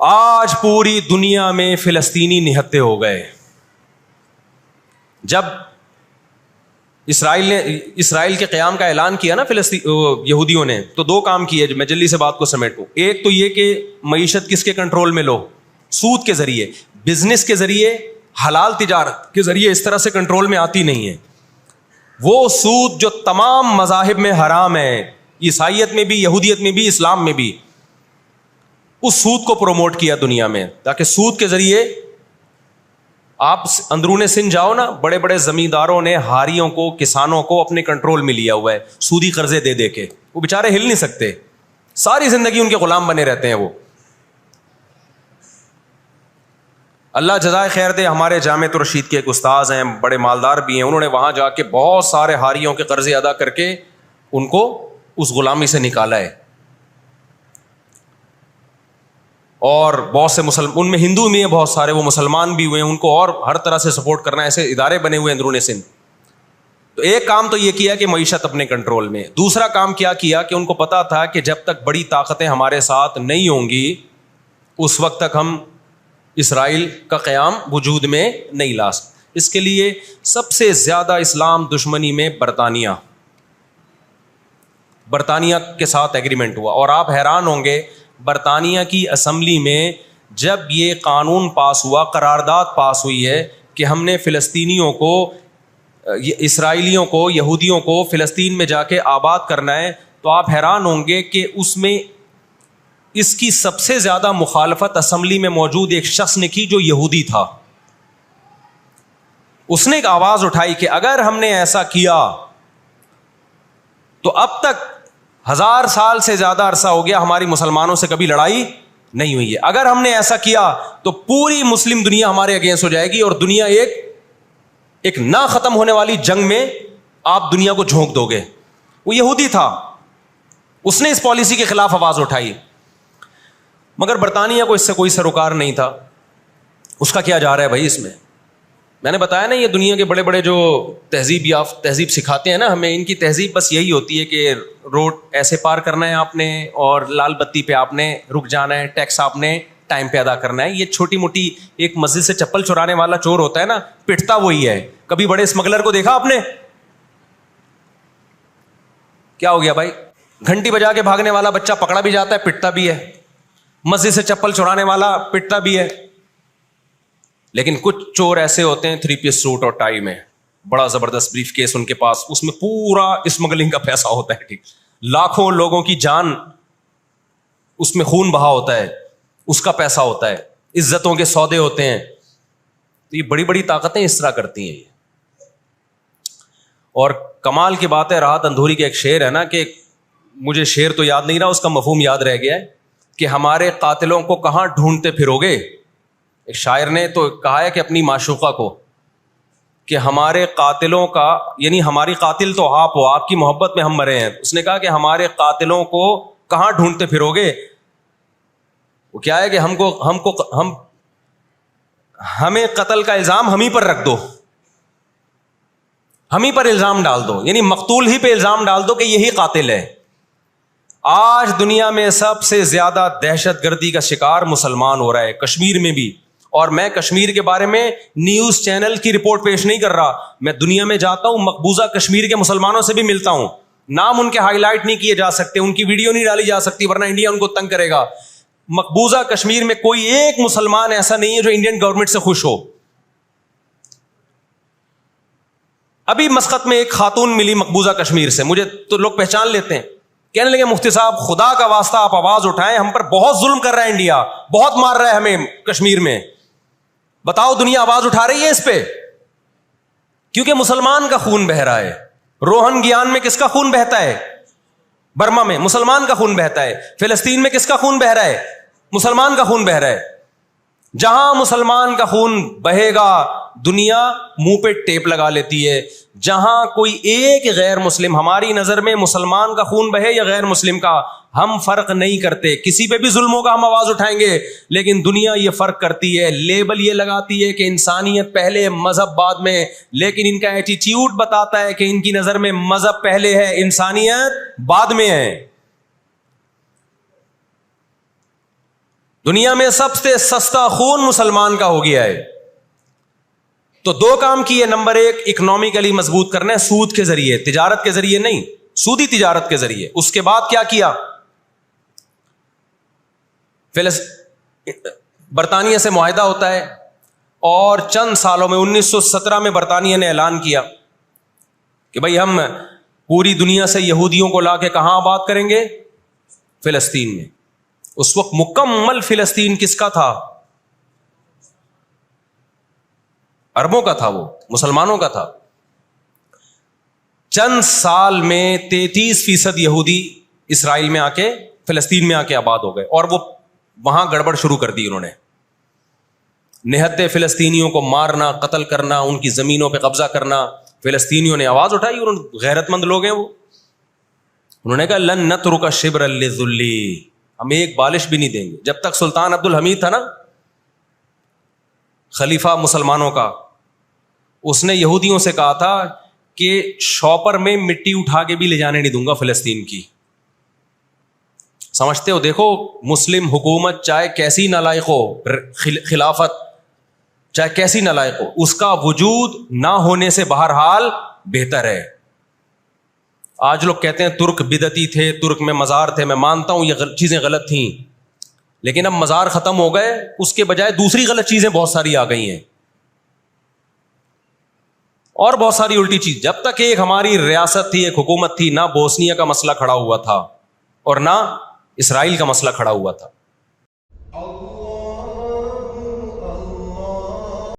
آج پوری دنیا میں فلسطینی نہتے ہو گئے. جب اسرائیل کے قیام کا اعلان کیا نا یہودیوں نے, تو دو کام کیے. میں جلدی سے بات کو سمیٹوں. ایک تو یہ کہ معیشت کس کے کنٹرول میں لو, سود کے ذریعے, بزنس کے ذریعے, حلال تجارت کے ذریعے. اس طرح سے کنٹرول میں آتی نہیں ہے. وہ سود جو تمام مذاہب میں حرام ہے, عیسائیت میں بھی, یہودیت میں بھی, اسلام میں بھی, اس سود کو پروموٹ کیا دنیا میں, تاکہ سود کے ذریعے آپ اندرون سندھ جاؤ نا, بڑے بڑے زمینداروں نے ہاریوں کو, کسانوں کو اپنے کنٹرول میں لیا ہوا ہے سودی قرضے دے دے کے. وہ بےچارے ہل نہیں سکتے, ساری زندگی ان کے غلام بنے رہتے ہیں وہ. اللہ جزائے خیر دے. ہمارے جامعۃ الرشید کے ایک استاذ ہیں, بڑے مالدار بھی ہیں. انہوں نے وہاں جا کے بہت سارے ہاریوں کے قرضے ادا کر کے ان کو اس غلامی سے نکالا ہے. اور بہت سے ان میں ہندو بھی ہیں بہت سارے, وہ مسلمان بھی ہوئے ہیں, ان کو اور ہر طرح سے سپورٹ کرنا, ایسے ادارے بنے ہوئے اندرون سندھ. تو ایک کام تو یہ کیا کہ معیشت اپنے کنٹرول میں. دوسرا کام کیا کہ ان کو پتا تھا کہ جب تک بڑی طاقتیں ہمارے ساتھ نہیں ہوں گی اس وقت تک ہم اسرائیل کا قیام وجود میں نہیں لا سکتے. اس کے لیے سب سے زیادہ اسلام دشمنی میں برطانیہ کے ساتھ ایگریمنٹ ہوا. اور آپ حیران ہوں گے, برطانیہ کی اسمبلی میں جب یہ قانون پاس ہوا, قرارداد پاس ہوئی ہے کہ ہم نے فلسطینیوں کو, اسرائیلیوں کو, یہودیوں کو فلسطین میں جا کے آباد کرنا ہے, تو آپ حیران ہوں گے کہ اس میں اس کی سب سے زیادہ مخالفت اسمبلی میں موجود ایک شخص نے کی جو یہودی تھا. اس نے ایک آواز اٹھائی کہ اگر ہم نے ایسا کیا تو اب تک 1000 سال سے زیادہ عرصہ ہو گیا ہماری مسلمانوں سے کبھی لڑائی نہیں ہوئی ہے. اگر ہم نے ایسا کیا تو پوری مسلم دنیا ہمارے اگینسٹ ہو جائے گی اور دنیا ایک نہ ختم ہونے والی جنگ میں آپ دنیا کو جھونک دو گے. وہ یہودی تھا, اس نے اس پالیسی کے خلاف آواز اٹھائی. مگر برطانیہ کو اس سے کوئی سروکار نہیں تھا. اس کا کیا جا رہا ہے بھائی اس میں نے بتایا نا, یہ دنیا کے بڑے بڑے جو تہذیب سکھاتے ہیں نا ہمیں, ان کی تہذیب بس یہی ہوتی ہے کہ روڈ ایسے پار کرنا ہے آپ نے, اور لال بتی پہ آپ نے رک جانا ہے, ٹیکس آپ نے ٹائم پہ ادا کرنا ہے. یہ چھوٹی موٹی, ایک مسجد سے چپل چرانے والا چور ہوتا ہے نا, پٹتا وہی ہے. کبھی بڑے اسمگلر کو دیکھا آپ نے؟ کیا ہو گیا بھائی, گھنٹی بجا کے بھاگنے والا بچہ پکڑا بھی جاتا ہے, پٹتا بھی ہے. مسجد سے چپل چرانے والا پٹتا بھی ہے. لیکن کچھ چور ایسے ہوتے ہیں 3 پیس سوٹ اور ٹائی میں, بڑا زبردست بریف کیس ان کے پاس, اس میں پورا اسمگلنگ کا پیسہ ہوتا ہے. ٹھیک, لاکھوں لوگوں کی جان اس میں خون بہا ہوتا ہے, اس کا پیسہ ہوتا ہے, عزتوں کے سودے ہوتے ہیں. تو یہ بڑی بڑی طاقتیں اس طرح کرتی ہیں. اور کمال کی بات ہے, راحت اندھوری کا ایک شعر ہے نا, کہ مجھے شعر تو یاد نہیں رہا, اس کا مفہوم یاد رہ گیا ہے, کہ ہمارے قاتلوں کو کہاں ڈھونڈتے پھرو گے. ایک شاعر نے تو کہا ہے کہ اپنی معشوقہ کو, کہ ہمارے قاتلوں کا, یعنی ہماری قاتل تو آپ ہو, آپ کی محبت میں ہم مرے ہیں. اس نے کہا کہ ہمارے قاتلوں کو کہاں ڈھونڈتے پھرو گے. وہ کیا ہے کہ ہمیں قتل کا الزام ہم ہی پر رکھ دو, ہم ہی پر الزام ڈال دو, یعنی مقتول ہی پہ الزام ڈال دو کہ یہی قاتل ہے. آج دنیا میں سب سے زیادہ دہشت گردی کا شکار مسلمان ہو رہا ہے, کشمیر میں بھی. اور میں کشمیر کے بارے میں نیوز چینل کی رپورٹ پیش نہیں کر رہا, میں دنیا میں جاتا ہوں, مقبوضہ کشمیر کے مسلمانوں سے بھی ملتا ہوں. نام ان کے ہائی لائٹ نہیں کیے جا سکتے, ان کی ویڈیو نہیں ڈالی جا سکتی, ورنہ انڈیا ان کو تنگ کرے گا. مقبوضہ کشمیر میں کوئی ایک مسلمان ایسا نہیں ہے جو انڈین گورنمنٹ سے خوش ہو. ابھی مسقط میں ایک خاتون ملی مقبوضہ کشمیر سے, مجھے تو لوگ پہچان لیتے ہیں, کہنے لگے مفتی صاحب خدا کا واسطہ آپ آواز اٹھائیں, ہم پر بہت ظلم کر رہا ہے انڈیا, بہت مار رہا ہے ہمیں کشمیر میں, بتاؤ دنیا آواز اٹھا رہی ہے اس پہ, کیونکہ مسلمان کا خون بہ رہا ہے. روہن گیان میں کس کا خون بہتا ہے؟ برما میں مسلمان کا خون بہتا ہے. فلسطین میں کس کا خون بہ رہا ہے؟ مسلمان کا خون بہ رہا ہے. جہاں مسلمان کا خون بہے گا دنیا منہ پہ ٹیپ لگا لیتی ہے. جہاں کوئی ایک غیر مسلم, ہماری نظر میں مسلمان کا خون بہے یا غیر مسلم کا, ہم فرق نہیں کرتے, کسی پہ بھی ظلم ہوگا ہم آواز اٹھائیں گے. لیکن دنیا یہ فرق کرتی ہے, لیبل یہ لگاتی ہے کہ انسانیت پہلے مذہب بعد میں, لیکن ان کا ایٹیٹیوڈ بتاتا ہے کہ ان کی نظر میں مذہب پہلے ہے, انسانیت بعد میں ہے. دنیا میں سب سے سستا خون مسلمان کا ہو گیا ہے. تو دو کام کیے. نمبر ایک, اکنامکلی مضبوط کرنا ہے سود کے ذریعے, تجارت کے ذریعے نہیں, سودی تجارت کے ذریعے. اس کے بعد کیا کیا, برطانیہ سے معاہدہ ہوتا ہے اور چند سالوں میں 1917 میں برطانیہ نے اعلان کیا کہ بھائی ہم پوری دنیا سے یہودیوں کو لا کے کہاں آباد کریں گے, فلسطین میں. اس وقت مکمل فلسطین کس کا تھا, عربوں کا تھا, وہ مسلمانوں کا تھا. چند سال میں 33% یہودی اسرائیل میں آ کے فلسطین میں آ کے آباد ہو گئے, اور وہ وہاں گڑبڑ شروع کر دی انہوں نے. نہتے فلسطینیوں کو مارنا, قتل کرنا, ان کی زمینوں پہ قبضہ کرنا. فلسطینیوں نے آواز اٹھائی, غیرت مند لوگ ہیں وہ, انہوں نے کہا لن نترک شبرا للذل, ہم ایک بالش بھی نہیں دیں گے. جب تک سلطان عبد الحمید تھا نا, خلیفہ مسلمانوں کا, اس نے یہودیوں سے کہا تھا کہ شاپر میں مٹی اٹھا کے بھی لے جانے نہیں دوں گا فلسطین کی. سمجھتے ہو, دیکھو مسلم حکومت چاہے کیسی نالائق ہو, خلافت چاہے کیسی نالائق ہو, اس کا وجود نہ ہونے سے بہرحال بہتر ہے. آج لوگ کہتے ہیں ترک بدعتی تھے, ترک میں مزار تھے. میں مانتا ہوں یہ چیزیں غلط تھیں, لیکن اب مزار ختم ہو گئے, اس کے بجائے دوسری غلط چیزیں بہت ساری آ گئی ہیں, اور بہت ساری الٹی چیز. جب تک ایک ہماری ریاست تھی, ایک حکومت تھی, نہ بوسنیا کا مسئلہ کھڑا ہوا تھا اور نہ اسرائیل کا مسئلہ کھڑا ہوا تھا.